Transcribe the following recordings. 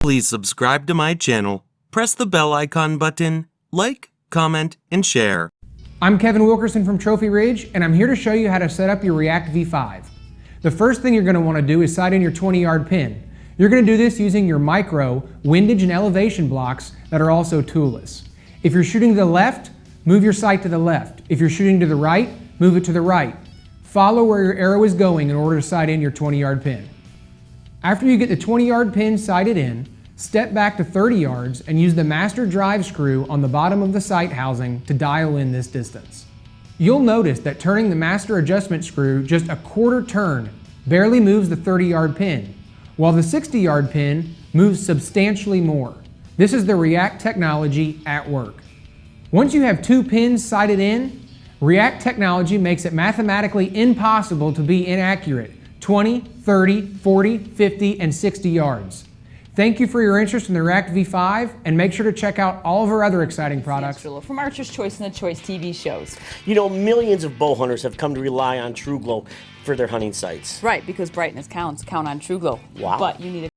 Please subscribe to my channel, press the bell icon button, like, comment, and share. I'm Kevin Wilkerson from Trophy Ridge, and I'm here to show you how to set up your React V5. The first thing you're going to want to do is sight in your 20-yard pin. You're going to do this using your micro, windage, and elevation blocks that are also toolless. If you're shooting to the left, move your sight to the left. If you're shooting to the right, move it to the right. Follow where your arrow is going in order to sight in your 20-yard pin. After you get the 20-yard pin sighted in, step back to 30 yards and use the master drive screw on the bottom of the sight housing to dial in this distance. You'll notice that turning the master adjustment screw just a quarter turn barely moves the 30-yard pin, while the 60-yard pin moves substantially more. This is the React technology at work. Once you have two pins sighted in, React technology makes it mathematically impossible to be inaccurate 20, 30, 40, 50, and 60 yards. Thank you for your interest in the React V5, and make sure to check out all of our other exciting products From Archer's Choice and the Choice TV shows. You know, millions of bow hunters have come to rely on TrueGlow for their hunting sights. Right, because brightness counts. Count on TrueGlow. Wow. But you need a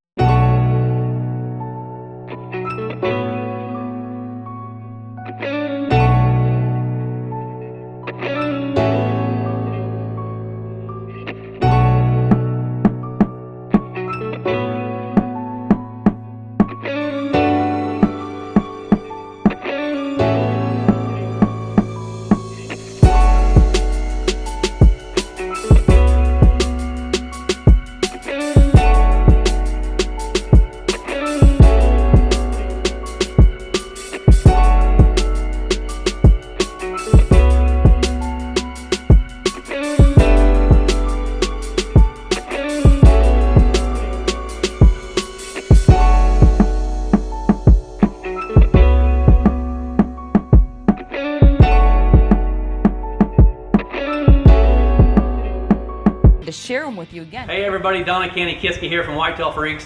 to share them with you again. Hey everybody, Donna Canny Kiske here from Whitetail Freaks.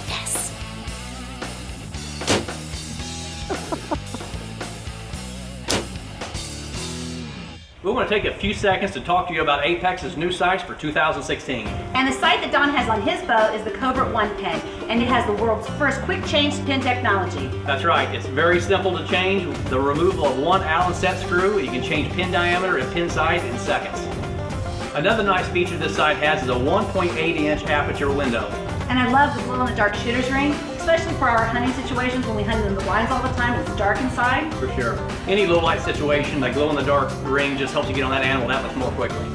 Yes. We want to take a few seconds to talk to you about Apex's new sights for 2016. And the sight that Don has on his bow is the Covert 1 pin, and it has the world's first quick change pin technology. That's right, it's very simple to change. The removal of one Allen set screw, you can change pin diameter and pin size in seconds. Another nice feature this sight has is a 1.8-inch aperture window. And I love the glow-in-the-dark shooter's ring, especially for our hunting situations when we hunt in the blinds all the time and it's dark inside. For sure. Any low light situation, like glow in the dark ring just helps you get on that animal that much more quickly.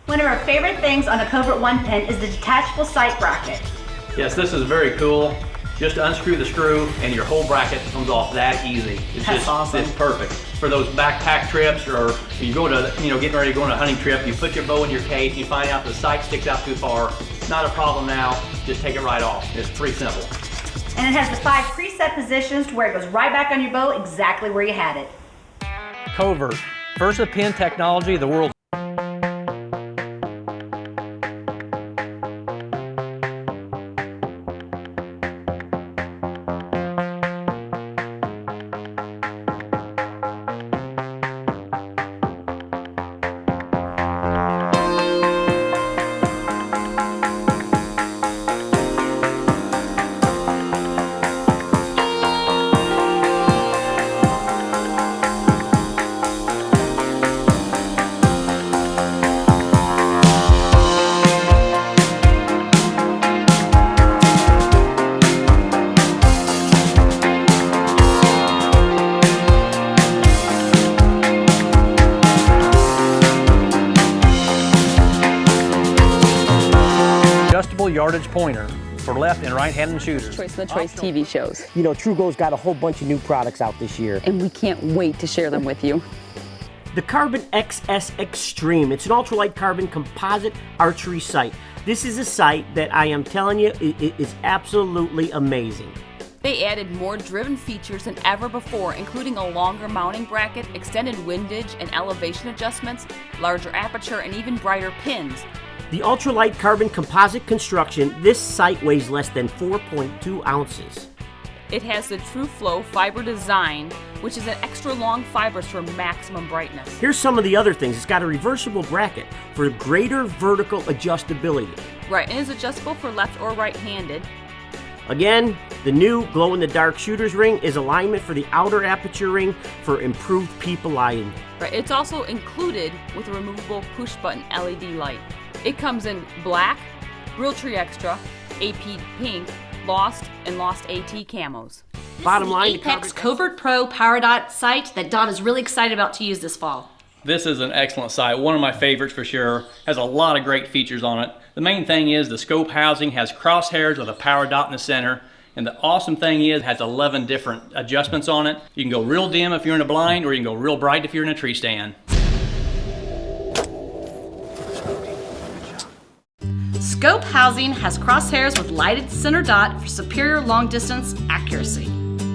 One of our favorite things on a Covert 1 pin is the detachable sight bracket. Yes, this is very cool. Just unscrew the screw and your whole bracket comes off that easy. It's That's just awesome. It's perfect for those backpack trips, or you go to, getting ready to go on a hunting trip. You put your bow in your case, and you find out the sight sticks out too far. Not a problem now. Just take it right off. It's pretty simple. And it has the 5 preset positions to where it goes right back on your bow exactly where you had it. Covert, Versa pin technology, the world's adjustable yardage pointer for left and right-handed shooters. Choice and the Choice TV shows. You know, TrueGlow's got a whole bunch of new products out this year. And we can't wait to share them with you. The Carbon XS Extreme. It's an ultralight carbon composite archery sight. This is a sight that I am telling you is absolutely amazing. They added more driven features than ever before, including a longer mounting bracket, extended windage and elevation adjustments, larger aperture, and even brighter pins. The ultralight carbon composite construction, this sight weighs less than 4.2 ounces. It has the TrueFlow fiber design, which is an extra long fibers for maximum brightness. Here's some of the other things. It's got a reversible bracket for greater vertical adjustability. Right, and it's adjustable for left or right-handed. Again, the new glow-in-the-dark shooter's ring is alignment for the outer aperture ring for improved peep alignment. Right, it's also included with a removable push-button LED light. It comes in black, Realtree Extra, AP Pink, Lost, and Lost AT camos. Bottom line, the Apex Covert Pro Power Dot sight that Don is really excited about to use this fall. This is an excellent sight, one of my favorites for sure. Has a lot of great features on it. The main thing is the scope housing has crosshairs with a power dot in the center. And the awesome thing is it has 11 different adjustments on it. You can go real dim if you're in a blind, or you can go real bright if you're in a tree stand. Scope housing has crosshairs with lighted center dot for superior long distance accuracy.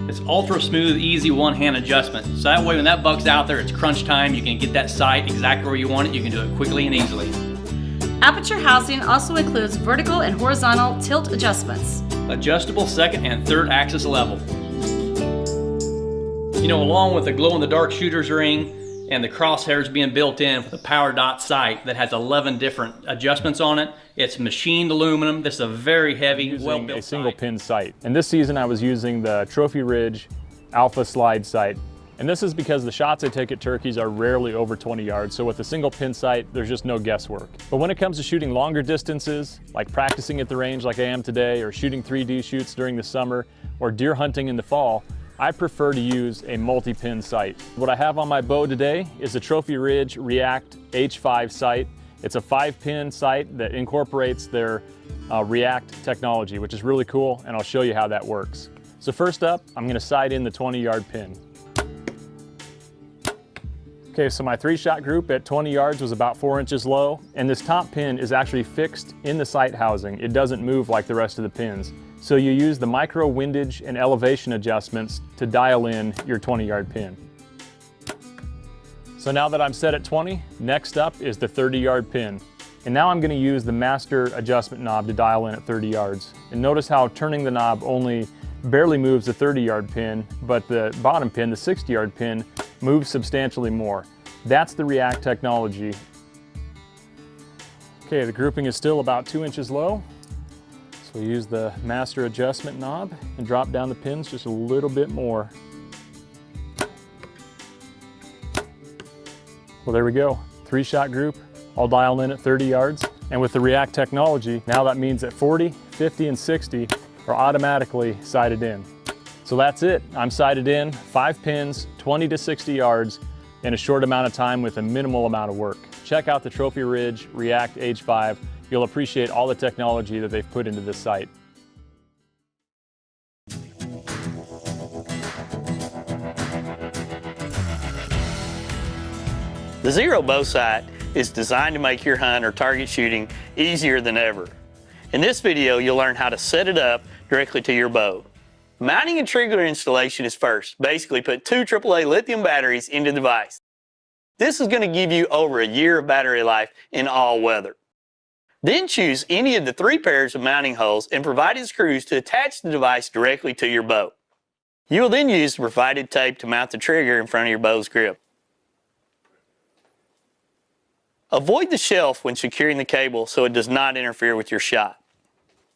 It's ultra smooth, easy one-hand adjustment. So that way when that buck's out there, it's crunch time, you can get that sight exactly where you want it. You can do it quickly and easily. Aperture housing also includes vertical and horizontal tilt adjustments. Adjustable second and third axis level. You know, along with the glow-in-the-dark shooter's ring and the crosshairs being built in with a power dot sight that has 11 different adjustments on it, it's machined aluminum. This is a very heavy, well-built a single pin sight. And this season I was using the Trophy Ridge Alpha Slide sight. And this is because the shots I take at turkeys are rarely over 20 yards, so with a single pin sight, there's just no guesswork. But when it comes to shooting longer distances, like practicing at the range like I am today, or shooting 3D shoots during the summer, or deer hunting in the fall, I prefer to use a multi-pin sight. What I have on my bow today is the Trophy Ridge React H5 sight. It's a 5-pin sight that incorporates their React technology, which is really cool, and I'll show you how that works. So first up, I'm gonna sight in the 20-yard pin. Okay, so my 3-shot group at 20 yards was about 4 inches low, and this top pin is actually fixed in the sight housing. It doesn't move like the rest of the pins. So you use the micro windage and elevation adjustments to dial in your 20-yard pin. So now that I'm set at 20, next up is the 30-yard pin. And now I'm going to use the master adjustment knob to dial in at 30 yards. And notice how turning the knob only barely moves the 30-yard pin, but the bottom pin, the 60-yard pin, moves substantially more. That's the React technology. Okay, the grouping is still about 2 inches low. So we use the master adjustment knob and drop down the pins just a little bit more. Well, there we go. 3-shot group, all dialed in at 30 yards. And with the React technology, now that means that 40, 50, and 60 are automatically sighted in. So that's it. I'm sighted in, 5 pins, 20 to 60 yards in a short amount of time with a minimal amount of work. Check out the Trophy Ridge React H5. You'll appreciate all the technology that they've put into this sight. The Zero Bow Sight is designed to make your hunt or target shooting easier than ever. In this video, you'll learn how to set it up directly to your bow. Mounting and trigger installation is first. Basically, put 2 AAA lithium batteries into the device. This is going to give you over a year of battery life in all weather. Then choose any of the 3 pairs of mounting holes and provided screws to attach the device directly to your bow. You will then use the provided tape to mount the trigger in front of your bow's grip. Avoid the shelf when securing the cable so it does not interfere with your shot.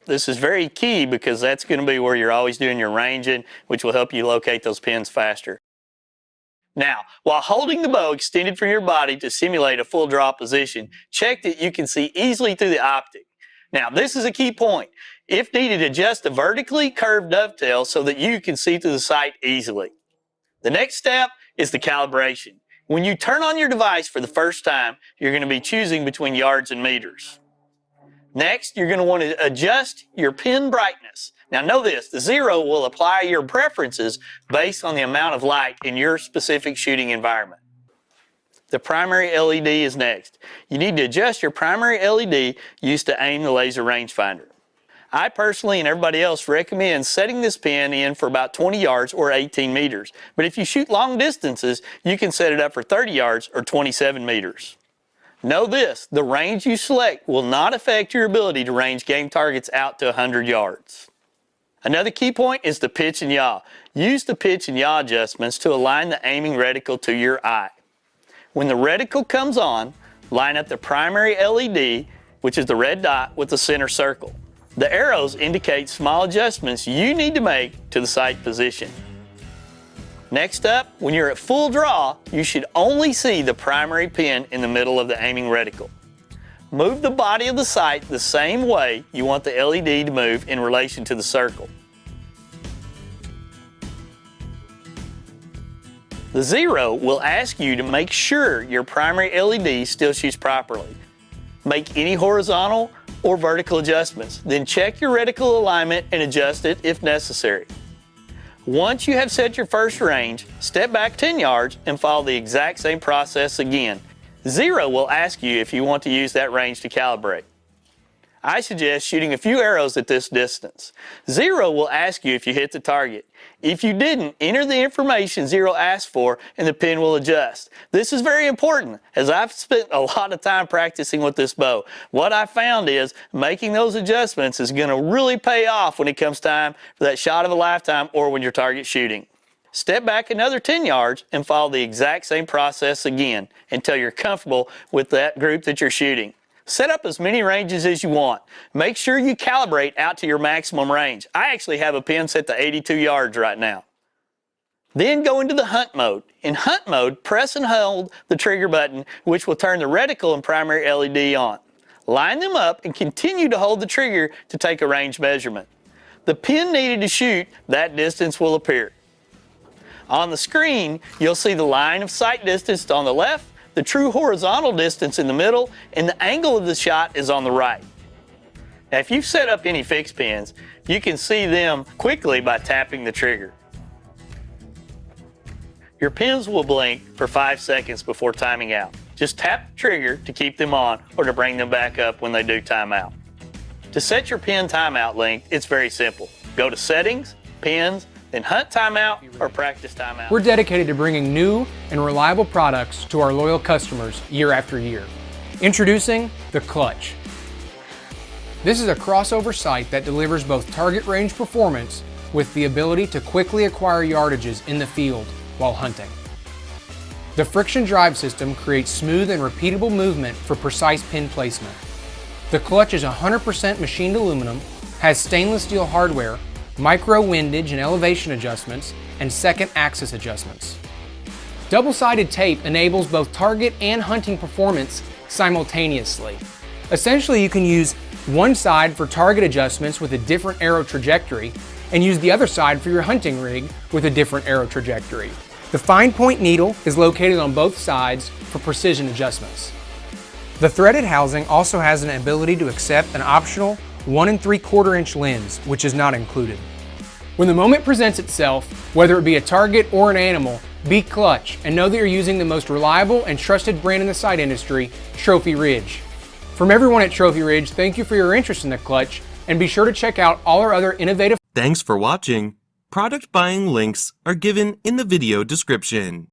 This is very key because that's going to be where you're always doing your ranging, which will help you locate those pins faster. Now, while holding the bow extended from your body to simulate a full draw position, check that you can see easily through the optic. Now, this is a key point. If needed, adjust the vertically curved dovetail so that you can see through the sight easily. The next step is the calibration. When you turn on your device for the first time, you're going to be choosing between yards and meters. Next, you're going to want to adjust your pin brightness. Now know this, the Zero will apply your preferences based on the amount of light in your specific shooting environment. The primary LED is next. You need to adjust your primary LED used to aim the laser rangefinder. I personally and everybody else recommend setting this pin in for about 20 yards or 18 meters. But if you shoot long distances, you can set it up for 30 yards or 27 meters. Know this, the range you select will not affect your ability to range game targets out to 100 yards. Another key point is the pitch and yaw. Use the pitch and yaw adjustments to align the aiming reticle to your eye. When the reticle comes on, line up the primary LED, which is the red dot, with the center circle. The arrows indicate small adjustments you need to make to the sight position. Next up, when you're at full draw, you should only see the primary pin in the middle of the aiming reticle. Move the body of the sight the same way you want the LED to move in relation to the circle. The 0 will ask you to make sure your primary LED still shoots properly. Make any horizontal or vertical adjustments, then check your reticle alignment and adjust it if necessary. Once you have set your first range, step back 10 yards and follow the exact same process again. 0 will ask you if you want to use that range to calibrate. I suggest shooting a few arrows at this distance. 0 will ask you if you hit the target. If you didn't, enter the information 0 asked for and the pin will adjust. This is very important as I've spent a lot of time practicing with this bow. What I found is making those adjustments is going to really pay off when it comes time for that shot of a lifetime or when you're target shooting. Step back another 10 yards and follow the exact same process again until you're comfortable with that group that you're shooting. Set up as many ranges as you want. Make sure you calibrate out to your maximum range. I actually have a pin set to 82 yards right now. Then go into the hunt mode. In hunt mode, press and hold the trigger button, which will turn the reticle and primary LED on. Line them up and continue to hold the trigger to take a range measurement. The pin needed to shoot, that distance will appear. On the screen, you'll see the line of sight distance on the left, the true horizontal distance in the middle, and the angle of the shot is on the right. Now, if you've set up any fixed pins, you can see them quickly by tapping the trigger. Your pins will blink for 5 seconds before timing out. Just tap the trigger to keep them on or to bring them back up when they do time out. To set your pin timeout length, it's very simple. Go to Settings, Pins, then Hunt Timeout or Practice Timeout. We're dedicated to bringing new and reliable products to our loyal customers year after year. Introducing the Clutch. This is a crossover sight that delivers both target range performance with the ability to quickly acquire yardages in the field while hunting. The friction drive system creates smooth and repeatable movement for precise pin placement. The Clutch is 100% machined aluminum, has stainless steel hardware, micro windage and elevation adjustments, and second axis adjustments. Double-sided tape enables both target and hunting performance simultaneously. Essentially, you can use one side for target adjustments with a different arrow trajectory and use the other side for your hunting rig with a different arrow trajectory. The fine point needle is located on both sides for precision adjustments. The threaded housing also has an ability to accept an optional 1 3/4 inch lens, which is not included. When the moment presents itself, whether it be a target or an animal, be clutch and know that you're using the most reliable and trusted brand in the sight industry, Trophy Ridge. From everyone at Trophy Ridge, thank you for your interest in the Clutch, and be sure to check out all our other innovative. Thanks for watching. Product buying links are given in the video description.